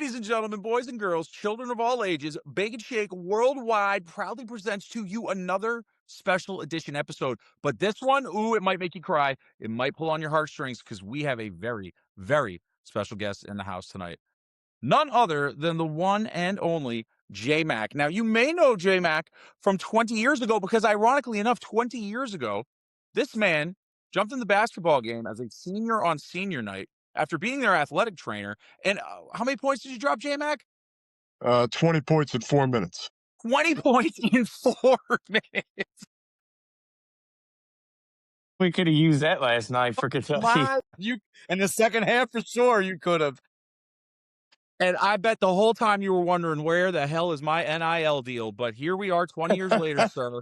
Ladies and gentlemen, boys and girls, children of all ages, Bake and Shake Worldwide proudly presents to you another special edition episode. But this one, ooh, it might make you cry. It might pull on your heartstrings because we have a very, very special guest in the house tonight. None other than the one and only J Mac. Now, you may know J Mac from 20 years ago because, ironically enough, 20 years ago, this man jumped in the basketball game as a senior on senior night after being their athletic trainer. And how many points did you drop, J Mac? 20 points in 4 minutes. 20 points in 4 minutes. We could have used that last night for Kentucky. You in the second half for sure you could have. And I bet the whole time you were wondering where the hell is my NIL deal. But here we are 20 years later, sir.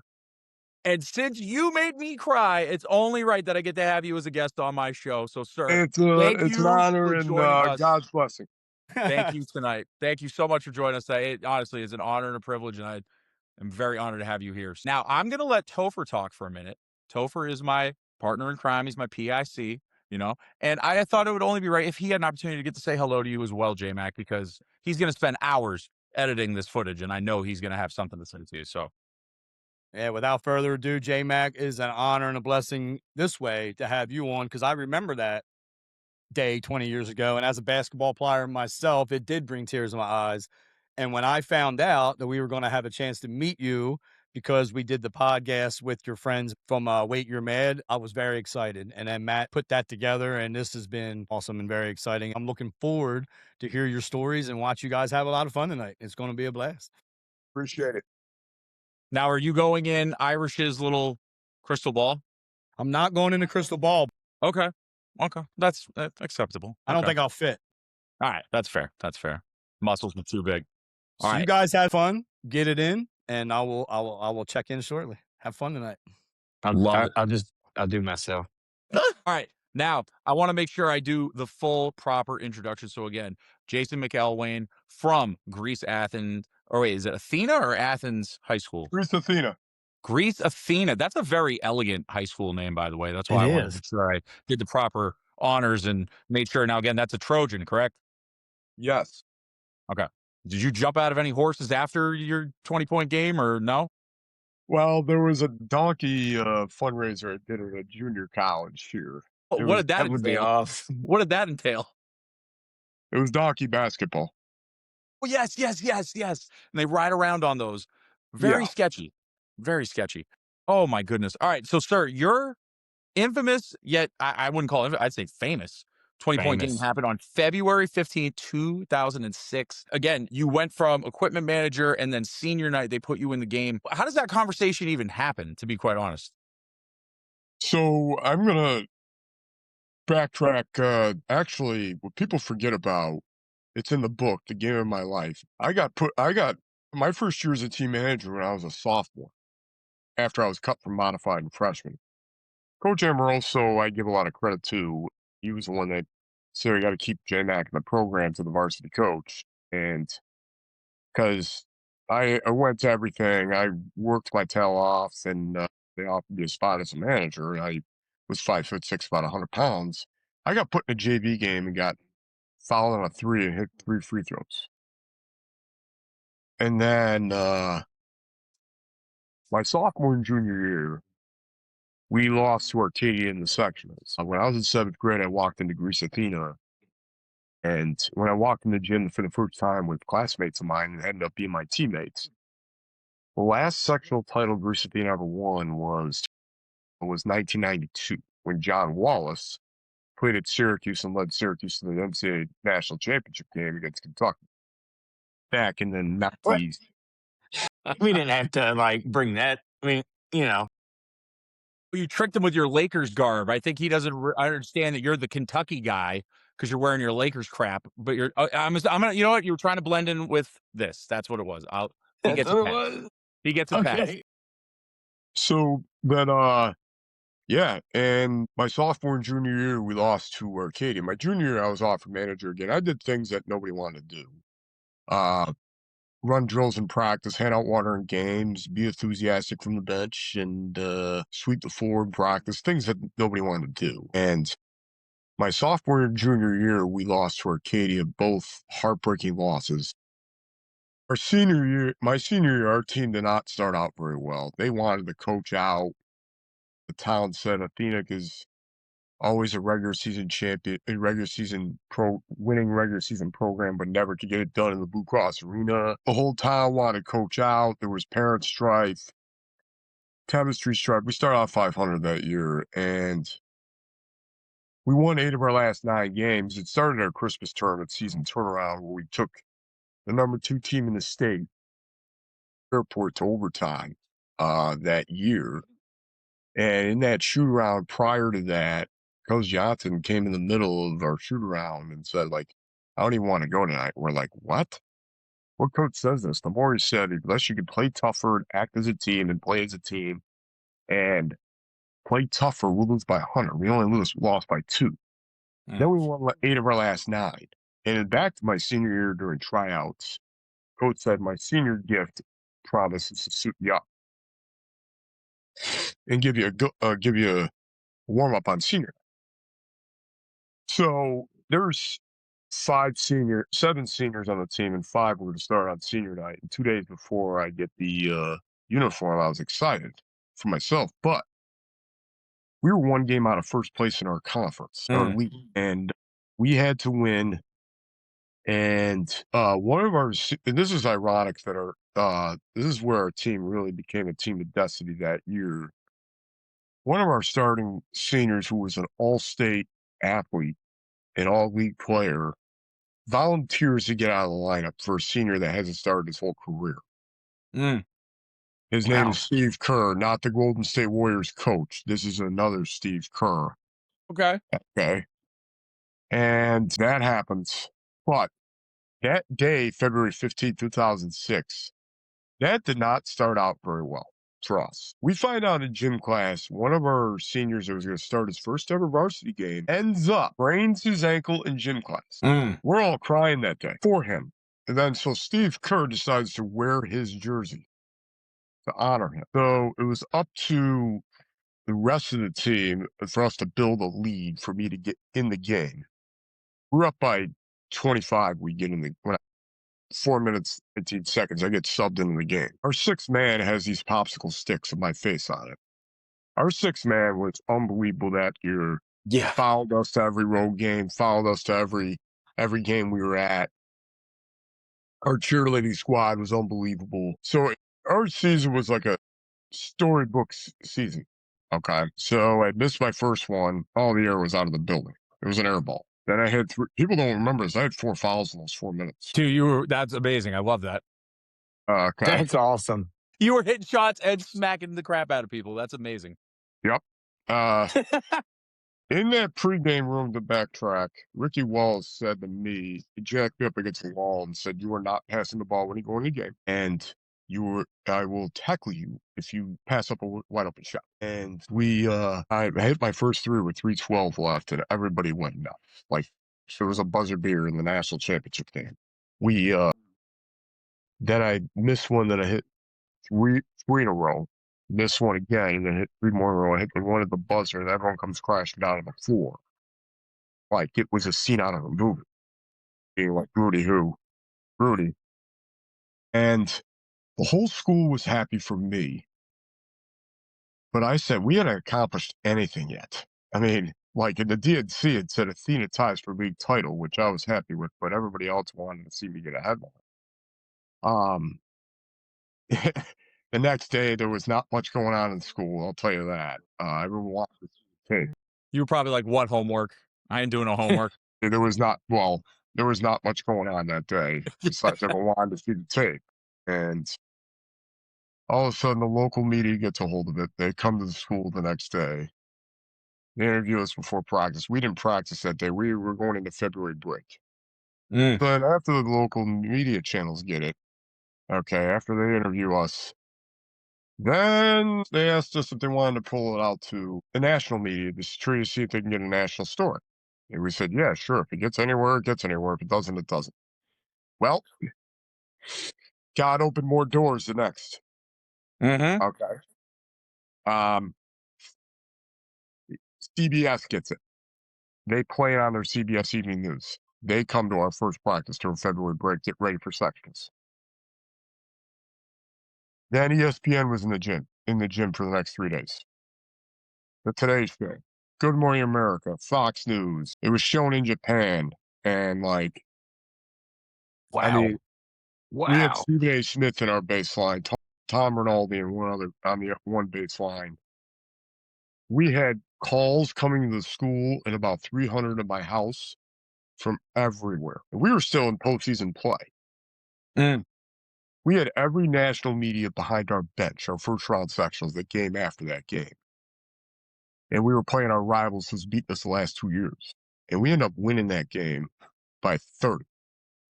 And since you made me cry, it's only right that I get to have you as a guest on my show. So, sir, It's an honor and God's blessing. Thank you tonight. Thank you so much for joining us today. It honestly is an honor and a privilege, and I am very honored to have you here. Now, I'm going to let Topher talk for a minute. Topher is my partner in crime. He's my PIC, and I thought it would only be right if he had an opportunity to get to say hello to you as well, J-Mac, because he's going to spend hours editing this footage, and I know he's going to have something to say to you. So, yeah, without further ado, J-Mac, is an honor and a blessing this way to have you on, because I remember that day 20 years ago. And as a basketball player myself, it did bring tears in my eyes. And when I found out that we were going to have a chance to meet you because we did the podcast with your friends from Wait You're Mad, I was very excited. And then Matt put that together, and this has been awesome and very exciting. I'm looking forward to hear your stories and watch you guys have a lot of fun tonight. It's going to be a blast. Appreciate it. now are you going in Irish's little crystal ball? I'm not going in the crystal ball. Okay. That's acceptable. I don't Okay. think I'll fit. All right. That's fair. Muscles are too big. So All you right. guys have fun, get it in, and I will check in shortly. Have fun tonight. I'll do myself. All right. Now, I want to make sure I do the full proper introduction. So again, Jason McElwain from Greece, Athens. Or wait, is it Athena or Athens High School? Greece Athena. Greece Athena. That's a very elegant high school name, by the way. That's why I wanted to make sure I did the proper honors and made sure. Now, again, that's a Trojan, correct? Yes. Okay. Did you jump out of any horses after your 20-point game or no? Well, there was a donkey fundraiser I did at a junior college here. What did that would be entail? off. What did that entail? It was donkey basketball. Oh, yes. And they ride around on those. Very sketchy. Very sketchy. Oh, my goodness. All right. So, sir, you're infamous, yet I wouldn't call it, I'd say famous. 20-point game happened on February 15th, 2006. Again, you went from equipment manager and then senior night, they put you in the game. How does that conversation even happen, to be quite honest? So I'm going to backtrack. Actually, what people forget about, it's in the book, The Game of My Life. I got my first year as a team manager when I was a sophomore, after I was cut from modified and freshman. Coach Amoroso, I give a lot of credit to. He was the one that said, "We got to keep J-Mac in the program to the varsity coach." And because I went to everything, I worked my tail off, and they offered me a spot as a manager. I was 5'6", about 100 pounds. I got put in a JV game and got fouled on a 3 and hit 3 free throws. And then my sophomore and junior year, we lost to Arcadia in the sectionals. When I was in 7th grade, I walked into Greece Athena. And when I walked in the gym for the first time with classmates of mine, it ended up being my teammates. The last sectional title Greece Athena ever won was 1992, when John Wallace played at Syracuse and led Syracuse to the NCAA national championship game against Kentucky back in the 90s. We didn't have to bring that. I mean, You tricked him with your Lakers garb. I think he doesn't understand that you're the Kentucky guy because you're wearing your Lakers crap. But I'm gonna. You know what? You were trying to blend in with this. That's what it was. He gets a pass. He gets a pass. So then, and my sophomore and junior year, we lost to Arcadia. My junior year, I was offered manager again. I did things that nobody wanted to do. Run drills in practice, hand out water in games, be enthusiastic from the bench, and sweep the floor in practice, things that nobody wanted to do. And My sophomore and junior year, we lost to Arcadia, both heartbreaking losses. My senior year, our team did not start out very well. They wanted the coach out. The town said Athena is always a regular season champion, winning regular season program, but never could get it done in the Blue Cross Arena. The whole town wanted coach out. There was parent strife, chemistry strife. We started off 500 that year, and we won 8 of our last 9 games. It started our Christmas tournament season turnaround where we took the number 2 team in the state, Airport, to overtime that year. And in that shoot around prior to that, Coach Johnson came in the middle of our shoot around and said, like, I don't even want to go tonight. We're like, what? What coach says this? The more he said, unless you can play tougher and act as a team and play as a team and play tougher, we'll lose by 100. We only lost by 2. Then we won 8 of our last 9. And back to my senior year during tryouts, coach said, my senior gift promises to suit you up and give you a warm up on senior. So there's 7 seniors on the team, and 5 were to start on senior night. And 2 days before I get the uniform, I was excited for myself, but we were 1 game out of first place in our conference, our league, and we had to win. And one of our, and this is ironic that this is where our team really became a team of destiny that year. One of our starting seniors, who was an all-state athlete, an all-league player, volunteers to get out of the lineup for a senior that hasn't started his whole career. His name is Steve Kerr, not the Golden State Warriors coach. This is another Steve Kerr. Okay. And that happens. But that day, February 15th, 2006, that did not start out very well for us. We find out in gym class, one of our seniors that was going to start his first ever varsity game sprains his ankle in gym class. We're all crying that day for him. And then so Steve Kerr decides to wear his jersey to honor him. So it was up to the rest of the team for us to build a lead for me to get in the game. We're up by 25. We get in the 4 minutes, 15 seconds. I get subbed into the game. Our 6th man has these popsicle sticks with my face on it. Our 6th man was unbelievable that year. Yeah. Followed us to every road game, followed us to every game we were at. Our cheerleading squad was unbelievable. So our season was like a storybook season. Okay. So I missed my first one. All the air was out of the building. It was an air ball. Then I had 3. People don't remember this. I had 4 fouls in those 4 minutes. That's amazing. I love that. Okay. That's awesome. You were hitting shots and smacking the crap out of people. That's amazing. Yep. In that pregame room, to backtrack, Ricky Walls said to me, he jacked me up against the wall and said, you are not passing the ball when you go in the game. And I will tackle you if you pass up a wide open shot. And I hit my first 3 with 3:12 left, and everybody went nuts. Like, it was a buzzer beater in the national championship game. Then I missed one that I hit 3 in a row. Missed one again, and then hit 3 more in a row. I hit the one at the buzzer, and everyone comes crashing down on the floor. Like it was a scene out of a movie. Being like, Rudy. And the whole school was happy for me. But I said, we hadn't accomplished anything yet. I mean, like in the DNC, it said Athena ties for league title, which I was happy with, but everybody else wanted to see me get a headline. The next day, there was not much going on in school, I'll tell you that. Everyone wanted to see the tape. You were probably like, what homework? I ain't doing no homework. There was not much going on that day, besides everyone wanted to see the tape. And all of a sudden, the local media gets a hold of it. They come to the school the next day. They interview us before practice. We didn't practice that day. We were going into February break. But after the local media channels get it, okay, after they interview us, then they asked us if they wanted to pull it out to the national media, to try to see if they can get a national story. And we said, yeah, sure. If it gets anywhere, it gets anywhere. If it doesn't, it doesn't. Well, God opened more doors the next. Okay. CBS gets it. They play it on their CBS Evening News. They come to our first practice during February break, get ready for sections. Then ESPN was in the gym for the next 3 days. The Today Show, Good Morning America, Fox News. It was shown in Japan, and I Wow. mean, we had Wow. Stephen A. Smith in our baseline, Tom Rinaldi, and one other on the one baseline. We had calls coming to the school and about 300 of my house from everywhere. And we were still in postseason play. Mm. We had every national media behind our bench, our first round sectionals, the game after that game. And we were playing our rivals who's beaten us the last 2 years. And we ended up winning that game by 30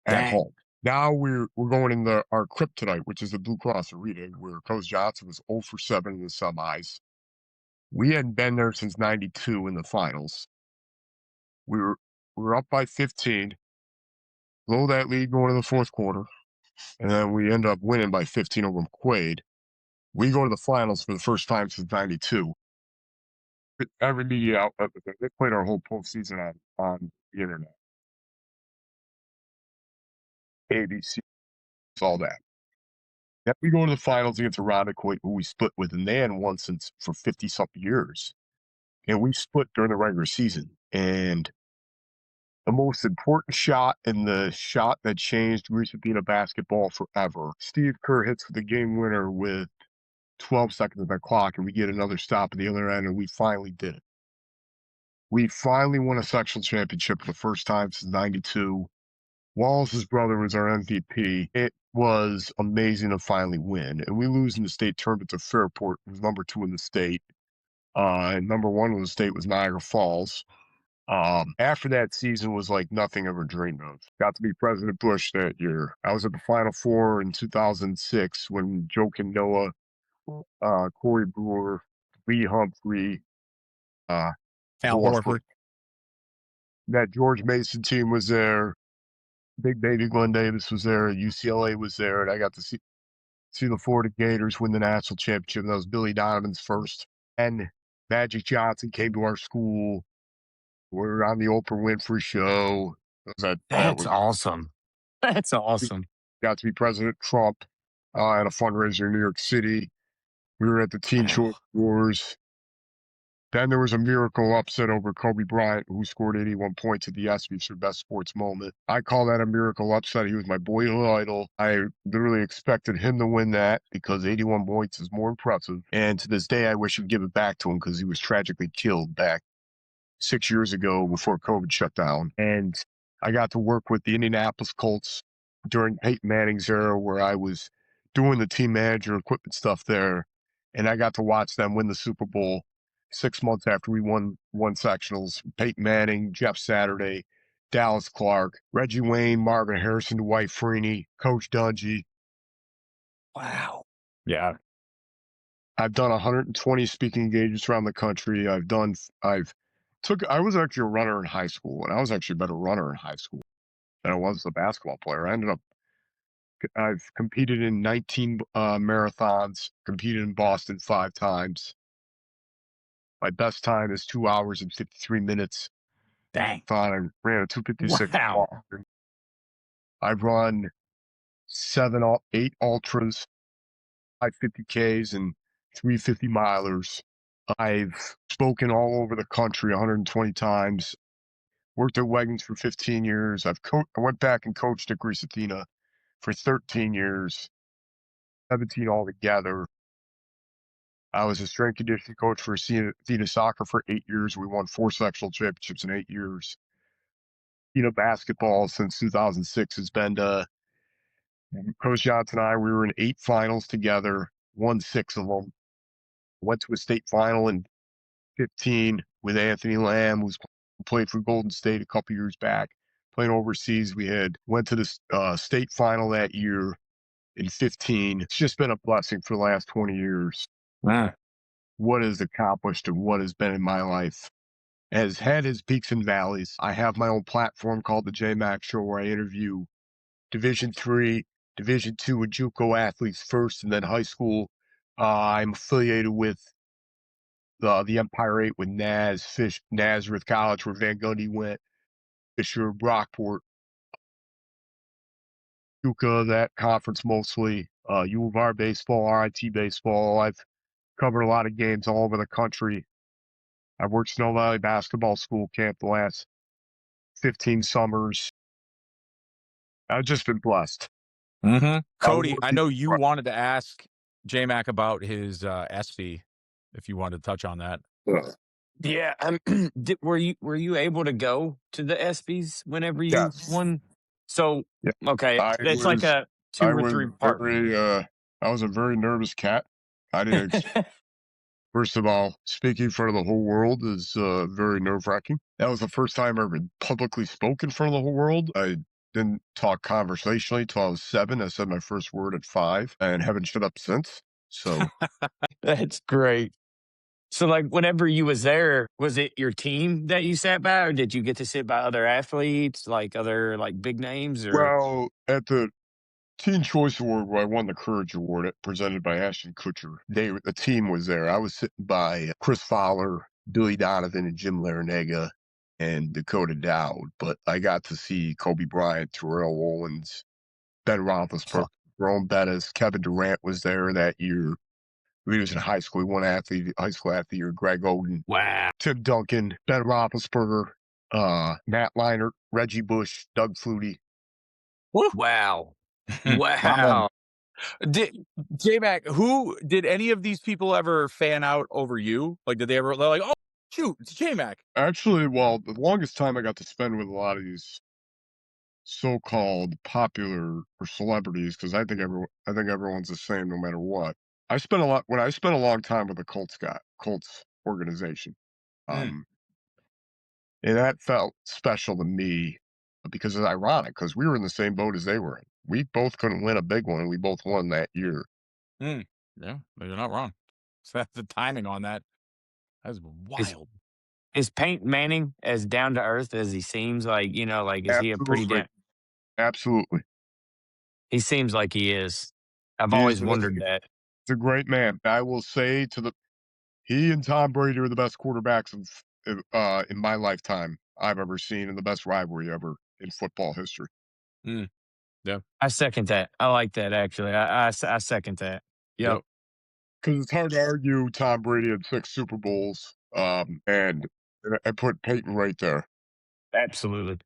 at Dang. home. Now we're going in our kryptonite, which is the Blue Cross Arena, where Coach Johnson was 0 for 7 in the semis. We hadn't been there since 92 in the finals. We were up by 15, blow that lead going to the fourth quarter, and then we end up winning by 15 over McQuaid. We go to the finals for the first time since 92. Every media outlet, they played our whole postseason on the internet. ABC, all that. Then we go to the finals against Irondequoit, who we split with, and they hadn't won since for 50-something years. And we split during the regular season. And the most important shot and the shot that changed Greece Athena basketball forever, Steve Kerr hits the game winner with 12 seconds on the clock, and we get another stop at the other end, and we finally did it. We finally won a sectional championship for the first time since 92. Wallace's brother was our MVP. It was amazing to finally win. And we lose in the state tournament to Fairport, who was number 2 in the state. And number 1 in the state was Niagara Falls. After that season was like nothing ever dreamed of. Got to be President Bush that year. I was at the Final Four in 2006 when Joe Noah, Corey Brewer, Lee Humphrey, Al Horford. Horford. That George Mason team was there. Big baby Glenn Davis was there. UCLA was there, and I got to see the Florida Gators win the national championship. That was Billy Donovan's first. And Magic Johnson came to our school. We were on the Oprah Winfrey Show. That That's was awesome. That's awesome. got to be President Trump at a fundraiser in New York City. We were at the Teen Choice Wars. Then there was a miracle upset over Kobe Bryant, who scored 81 points at the ESPYs for Best Sports Moment. I call that a miracle upset. He was my boyhood idol. I literally expected him to win that because 81 points is more impressive. And to this day, I wish I'd give it back to him because he was tragically killed back 6 years ago before COVID shut down. And I got to work with the Indianapolis Colts during Peyton Manning's era, where I was doing the team manager equipment stuff there. And I got to watch them win the Super Bowl 6 months after we won sectionals. Peyton Manning, Jeff Saturday, Dallas Clark, Reggie Wayne, Marvin Harrison, Dwight Freeney, Coach Dungy. Wow. Yeah. I've done 120 speaking engagements around the country. I was actually a runner in high school, and I was actually a better runner in high school than I was a basketball player. I've competed in 19 marathons, competed in Boston 5 times. My best time is 2 hours and 53 minutes. Dang. I ran a 256. Wow. I've run 8 ultras, 5 50Ks, and 3 50 milers. I've spoken all over the country 120 times. Worked at Wegmans for 15 years. I went back and coached at Greece Athena for 13 years, 17 altogether. I was a strength conditioning coach for Athena Soccer for 8 years. We won 4 sectional championships in 8 years. Basketball since 2006 has been Coach Johnson and I, we were in 8 finals together, won 6 of them. Went to a state final in 15 with Anthony Lamb, who played for Golden State a couple years back. Playing overseas, went to the state final that year in 15. It's just been a blessing for the last 20 years. Wow. What is accomplished and what has been in my life has had its peaks and valleys. I have my own platform called the J Mac Show, where I interview Division III, Division II and JUCO athletes first, and then high school. I'm affiliated with the Empire 8 with Fish, Nazareth College, where Van Gundy went, Fisher, Brockport, Duca, that conference mostly, U of R baseball, RIT baseball. I've covered a lot of games all over the country. I've worked Snow Valley Basketball School camp the last 15 summers. I've just been blessed. Cody, I Working- know you wanted to ask J-Mac about his ESPY, if you wanted to touch on that. Yeah. Were you able to go to the ESPYs whenever you Yes. won? So Yeah. okay, I it's like was a I 2 or was 3 part. I was a very nervous cat. I didn't First of all, speaking in front of the whole world is very nerve-wracking. That was the first time I ever publicly spoke in front of the whole world. I didn't talk conversationally till I was 7. I said my first word at 5 and haven't shut up since. So, That's great. So, like, whenever you was there, was it your team that you sat by, or did you get to sit by other athletes, like other like big names, or well, at the Teen Choice Award, where I won the Courage Award, presented by Ashton Kutcher, the team was there. I was sitting by Chris Fowler, Billy Donovan, and Jim Larinaga, and Dakota Dowd. But I got to see Kobe Bryant, Terrell Owens, Ben Roethlisberger, Fuck. Jerome Bettis, Kevin Durant was there that year. He was in high school. He won high school athlete of the year. Greg Oden, wow, Tim Duncan, Ben Roethlisberger, Matt Leinart, Reggie Bush, Doug Flutie. wow, My man. wow? Did J-Mac, who did any of these people ever fan out over you? Like, did they ever, they're like, oh, shoot, it's J-Mac. Actually, well, the longest time I got to spend with a lot of these so-called popular or celebrities, because I think everyone's the same no matter what. I spent a long time with the Colts organization. Mm, Um, and that felt special to me because it's ironic because we were in the same boat as they were in. We both couldn't win a big one, and we both won that year. mm. Yeah, you're not wrong. So that's the timing on that. That's Is wild. is Peyton Manning as down to earth as he seems? Like, like, is he a pretty Absolutely, down? absolutely. He seems like he is. I've He's always wondered that. a great man. I will say he and Tom Brady are the best quarterbacks in my lifetime I've ever seen, and the best rivalry ever in football history. Mm, yeah, I second that. I like that actually. I second that. Yep. yep. Because it's hard to argue Tom Brady had 6 Super Bowls, and I put Peyton right there. Absolutely.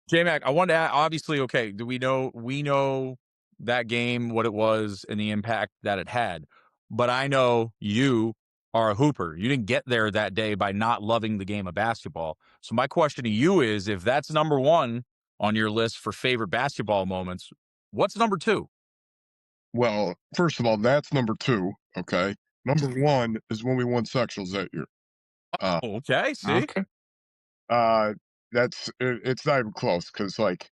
J-Mac, I wanted to obviously, okay, do we know that game, what it was, and the impact that it had. But I know you are a hooper. You didn't get there that day by not loving the game of basketball. So my question to you is, if that's number one on your list for favorite basketball moments, what's number two? Well, first of all, that's number 2, okay? Number 1 is when we won sectionals that year. Uh, Okay, see? Okay. uh, it's not even close because, like,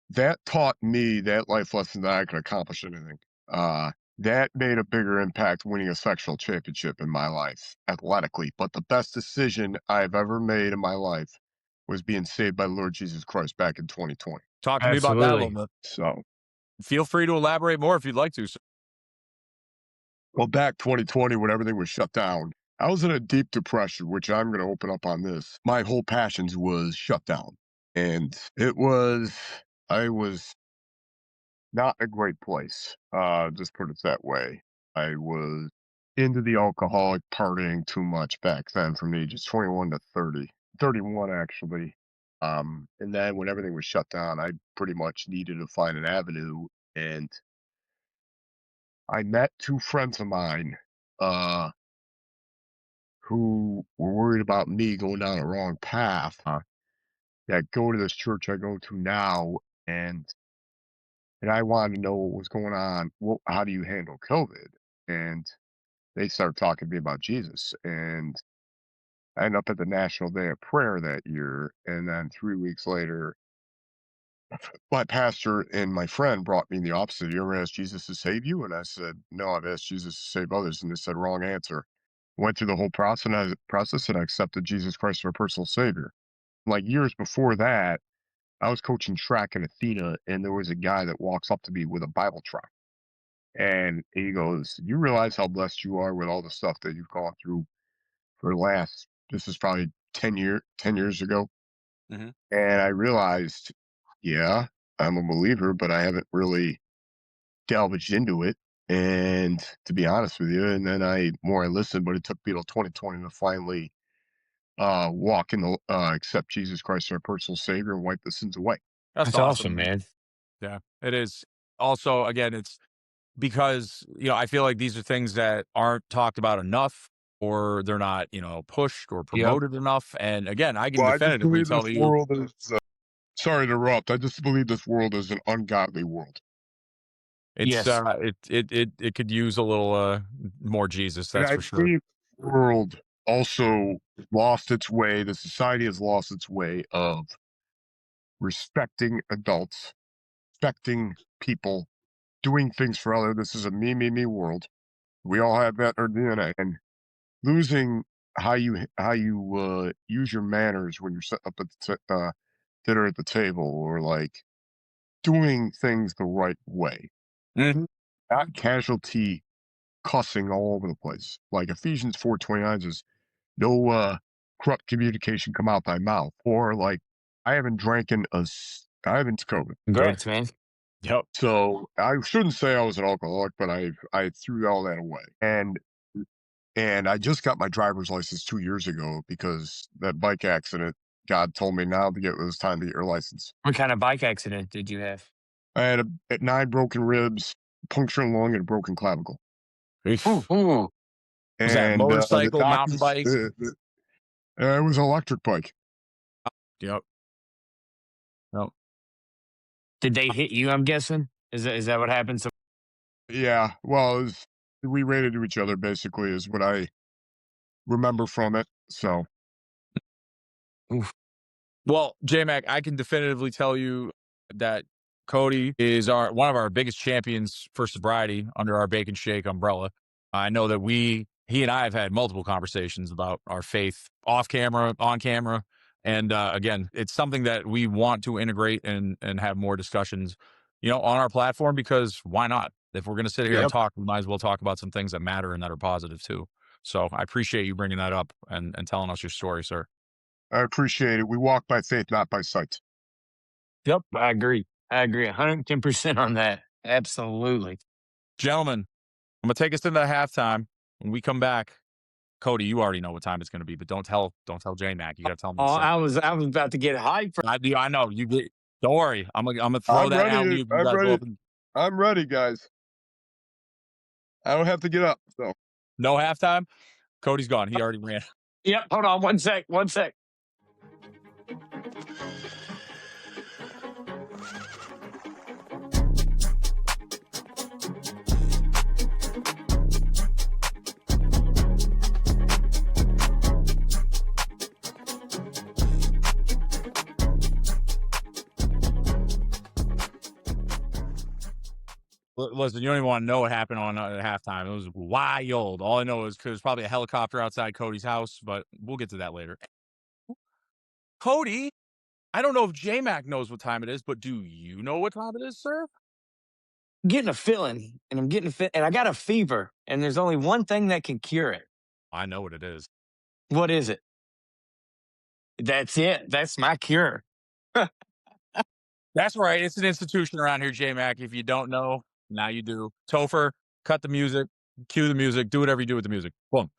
that taught me that life lesson that I could accomplish anything. Uh, that made a bigger impact winning a sectional championship in my life athletically. But the best decision I've ever made in my life was being saved by the Lord Jesus Christ back in 2020. Talk to me about that a little Absolutely. bit. So, Feel free to elaborate more if you'd like to. well, back 2020 when everything was shut down, I was in a deep depression, which I'm going to open up on this. My whole passions was shut down. And I was not a great place, just put it that way. I was into the alcoholic partying too much back then from ages 21 to 30, 31 actually. And then when everything was shut down, I pretty much needed to find an avenue. And I met 2 friends of mine, uh, who were worried about me going down a wrong path, that go to this church I go to now. And I wanted to know what was going on. Well, how do you handle COVID? And they started talking to me about Jesus. And I ended up at the National Day of Prayer that year. And then 3 weeks later, my pastor and my friend brought me in the opposite. You ever asked Jesus to save you? And I said, no, I've asked Jesus to save others. And they said, wrong answer. Went through the whole process and I accepted Jesus Christ as my personal savior. Like years before that, I was coaching track in Athena, and there was a guy that walks up to me with a Bible tract. And he goes, you realize how blessed you are with all the stuff that you've gone through. for the last, this is probably 10 years ago. Mhm. And I realized, yeah, I'm a believer, but I haven't really delved into it. And to be honest with you, and then I listened, but it took me till 2020 to finally walk in the accept Jesus Christ as our personal Savior and wipe the sins away. That's That's awesome, awesome. man. Yeah, it is. Also, again, it's because, I feel like these are things that aren't talked about enough, or they're not, pushed or Yep. promoted enough. And again, I can Well, I just definitively believe tell this you, world is. Sorry to interrupt. I just believe this world is an ungodly world, Yes. it could use a little more Jesus, and that's I for sure. believe the world also lost its way. The society has lost its way of respecting adults, respecting people, doing things for other. This is a me world. We all have that in our DNA, and losing how you use your manners when you're setting up at dinner at the table, or like doing things the right way, Mhm. not casualty cussing all over the place. Like Ephesians 4:29 says, no corrupt communication come out thy mouth, or like I haven't COVID. Good. Congrats, man. Yep. So I shouldn't say I was an alcoholic, but I threw all that away. And I just got my driver's license 2 years ago because that bike accident. God told me now it was time to get your license. What kind of bike accident did you have? I had 9 broken ribs, punctured lung, and a broken clavicle. Ooh, Oof. ooh. Was that And the motorcycle, mountain doctors, bike? it was an electric bike. Yep. Yep. Did they hit you? I'm guessing. Is that what happened? So, Yeah, well, we ran into each other basically, is what I remember from it. So oof. Well, J-Mac, I can definitively tell you that Cody is one of our biggest champions for sobriety under our Bacon Shake umbrella. I know that he and I have had multiple conversations about our faith off camera, on camera, and again, it's something that we want to integrate and have more discussions, on our platform, because why not? If we're going to sit here and Yep. talk, we might as well talk about some things that matter and that are positive too. So I appreciate you bringing that up and telling us your story, sir. I appreciate it. We walk by faith, not by sight. Yep. I agree. 110% on that. Absolutely. Gentlemen, I'm gonna take us into halftime. When we come back, Cody, you already know what time it's gonna be, but don't tell J Mac. You gotta tell me Oh, the same. I was about to get hyped for. I know you get. Don't worry. I'm gonna throw that alley oop. You I'm guys go ready. up and I'm ready, guys. I don't have to get up. So no halftime. Cody's gone. He already ran. Yep. Hold on. One sec. One sec. Listen, you don't even want to know what happened on halftime. It was wild. All I know is because probably a helicopter outside Cody's house, but we'll get to that later. Cody, I don't know if J Mac knows what time it is, but do you know what time it is, sir? Getting a feeling, and I'm getting fit, and I got a fever, and there's only one thing that can cure it. I know what it is. What is it? That's it. That's my cure. That's right. It's an institution around here, J Mac. If you don't know, now you do. Topher, cut the music, cue the music, do whatever you do with the music. Boom.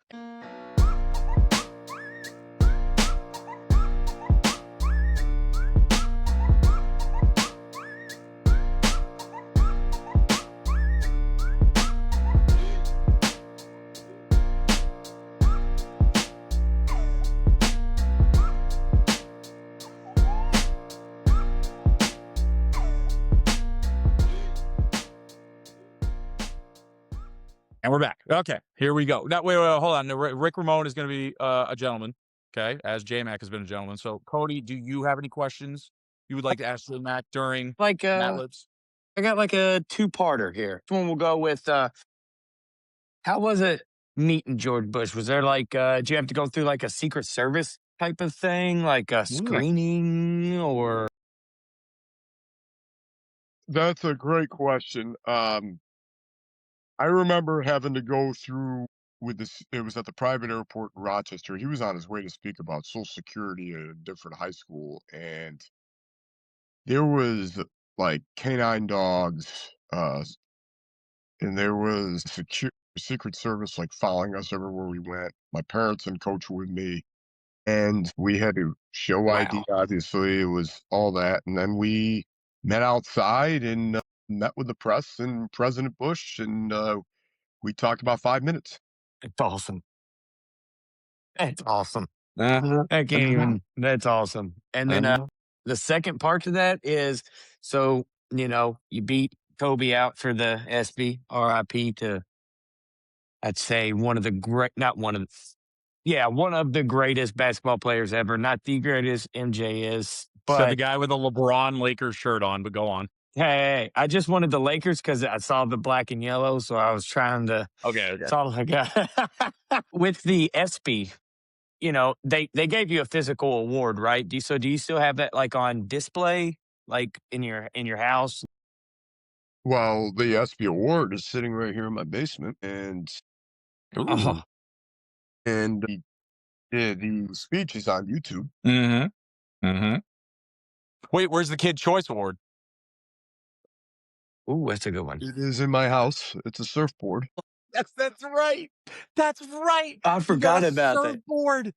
And we're back. Okay, here we go. Now, wait, hold on. Rick Ramone is going to be a gentleman, okay, as J Mac has been a gentleman. So, Cody, do you have any questions you would like to ask J Mac during Like Matt Lips? I got like a two-parter here. This one will go with how was it meeting George Bush? Was there like did you have to go through like a Secret Service type of thing, like a Ooh. screening or that's a great question. I remember having to go through with this. It was at the private airport in Rochester. He was on his way to speak about Social Security at a different high school, and there was like canine dogs, and there was Secret Service like following us everywhere we went. My parents and coach were with me, and we had to show ID. Wow. Obviously, it was all that, and then we met outside and met with the press and President Bush, and we talked about 5 minutes. It's awesome. That's awesome. Uh-huh. I can't even. That's awesome. And then Uh-huh. the second part to that is so you beat Kobe out for the SB RIP to I'd say one of the great, not one of, yeah, one of the greatest basketball players ever. Not the greatest, MJ is, Said the but guy with a LeBron Lakers shirt on, but go on. hey, I just wanted the Lakers because I saw the black and yellow, so I was trying to. Okay. That's all I got. With the ESPY, they gave you a physical award, right? Do you still have that like on display, like in your house? Well, the ESPY Award is sitting right here in my basement, and Ooh. and the speech is on YouTube. Mm-hmm. Mm-hmm. Wait, where's the Kid Choice Award? Ooh, that's a good one. It is in my house. It's a surfboard. That's right. That's right. I You got forgot a about that. surfboard.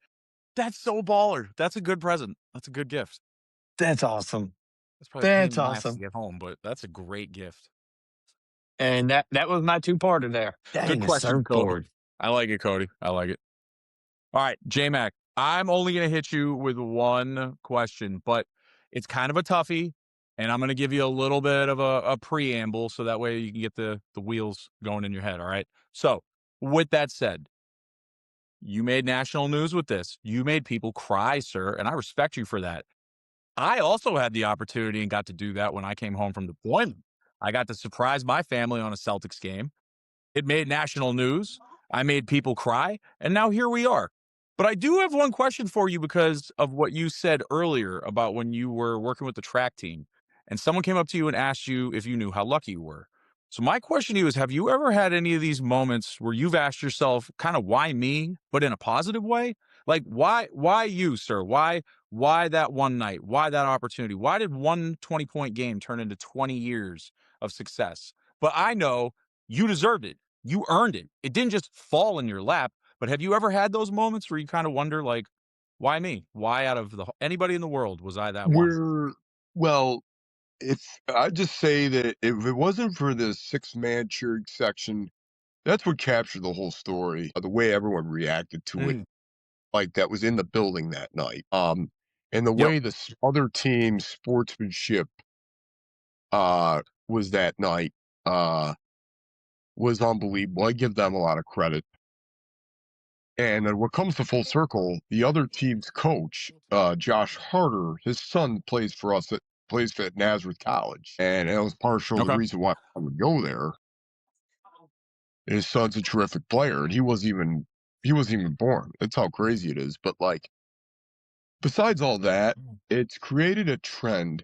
That's so baller. That's a good present. That's a good gift. That's awesome. That's probably a pain in That's the ass to awesome. get home, but that's a great gift. And that was my two-parter there. Good Dang, a question, Cody. surfboard. I like it, Cody. I like it. All right, J-Mac, I'm only going to hit you with one question, but it's kind of a toughie, and I'm going to give you a little bit of a preamble so that way you can get the wheels going in your head, all right? So, with that said, you made national news with this. You made people cry, sir, and I respect you for that. I also had the opportunity and got to do that when I came home from deployment. I got to surprise my family on a Celtics game. It made national news. I made people cry, and now here we are. But I do have one question for you because of what you said earlier about when you were working with the track team, and someone came up to you and asked you if you knew how lucky you were. So my question to you is, have you ever had any of these moments where you've asked yourself kind of why me, but in a positive way? Like why you, sir? Why that one night? Why that opportunity? Why did one 20-point game turn into 20 years of success? But I know you deserved it. You earned it. It didn't just fall in your lap. But have you ever had those moments where you kind of wonder, like, why me? Why out of anybody in the world was I that one? Well, I'd just say that if it wasn't for the six-man cheering section, that's what captured the whole story, the way everyone reacted to it, Mm. like that was in the building that night. And the Yep. way the other team's sportsmanship was that night was unbelievable. I give them a lot of credit. And then what comes to full circle, the other team's coach, Josh Harder, his son plays at Nazareth College, and that was partial the Okay. reason why I would go there. His son's a terrific player, and he wasn't even born. That's how crazy it is. But like, besides all that, it's created a trend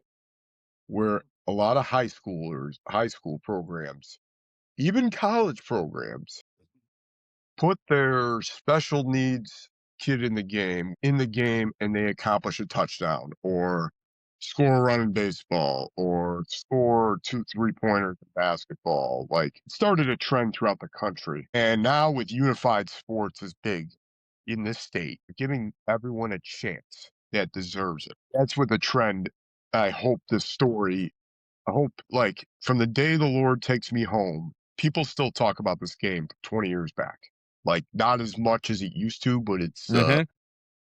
where a lot of high school programs, even college programs, put their special needs kid in the game, and they accomplish a touchdown or score a run in baseball or score 2 3-pointers in basketball. Like, it started a trend throughout the country. And now with unified sports is big in this state, giving everyone a chance that deserves it. That's what the trend. I hope, like, from the day the Lord takes me home, people still talk about this game 20 years back. Like, not as much as it used to, but it's Mm-hmm.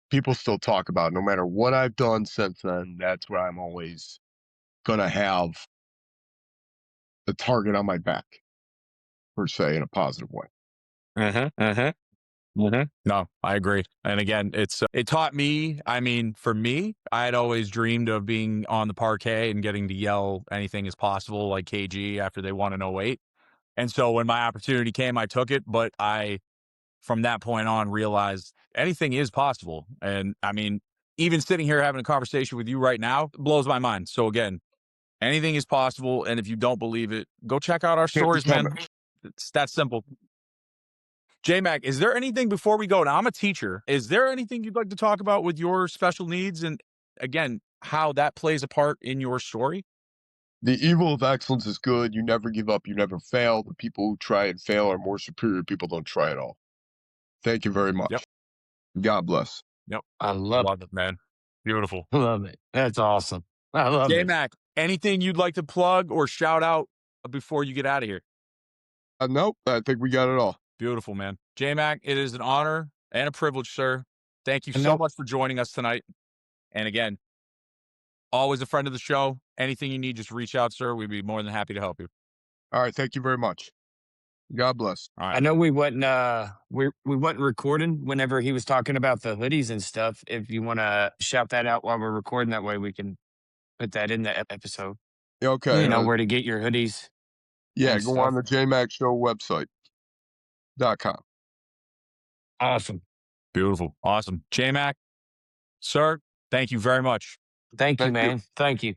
people still talk about it. No matter what I've done since then, that's what I'm always gonna have the target on my back, per se, in a positive way. Mm-hmm. Mm-hmm. Mm-hmm. No, I agree. And again, it taught me. I mean, for me, I had always dreamed of being on the parquet and getting to yell anything is possible, like KG after they won in '08. And so when my opportunity came, I took it. But I, from that point on, realized anything is possible. And I mean, even sitting here having a conversation with you right now blows my mind. So again, anything is possible. And if you don't believe it, go check out our Can't stories, become man. It's that simple. J-Mac, is there anything before we go? Now, I'm a teacher. Is there anything you'd like to talk about with your special needs and, again, how that plays a part in your story? The evil of excellence is good. You never give up. You never fail. The people who try and fail are more superior. People don't try at all. Thank you very much. Yep. God bless. Yep. I love Love it, man. Beautiful. it. That's awesome. I love it. J-Mac, anything you'd like to plug or shout out before you get out of here? Nope. I think we got it all. Beautiful, man. J-Mac, it is an honor and a privilege, sir. Thank you And so no- much for joining us tonight. And again, always a friend of the show. Anything you need, just reach out, sir. We'd be more than happy to help you. All right. Thank you very much. God bless. All I right. know we wasn't we wasn't recording whenever he was talking about the hoodies and stuff. If you want to shout that out while we're recording, that way we can put that in the episode. Okay. You know where to get your hoodies. Yeah. and Go stuff. on the JMac Show website.com. Awesome. Beautiful. Awesome. J-Mac, sir, thank you very much. Thank you, Thank you. man. Thank you.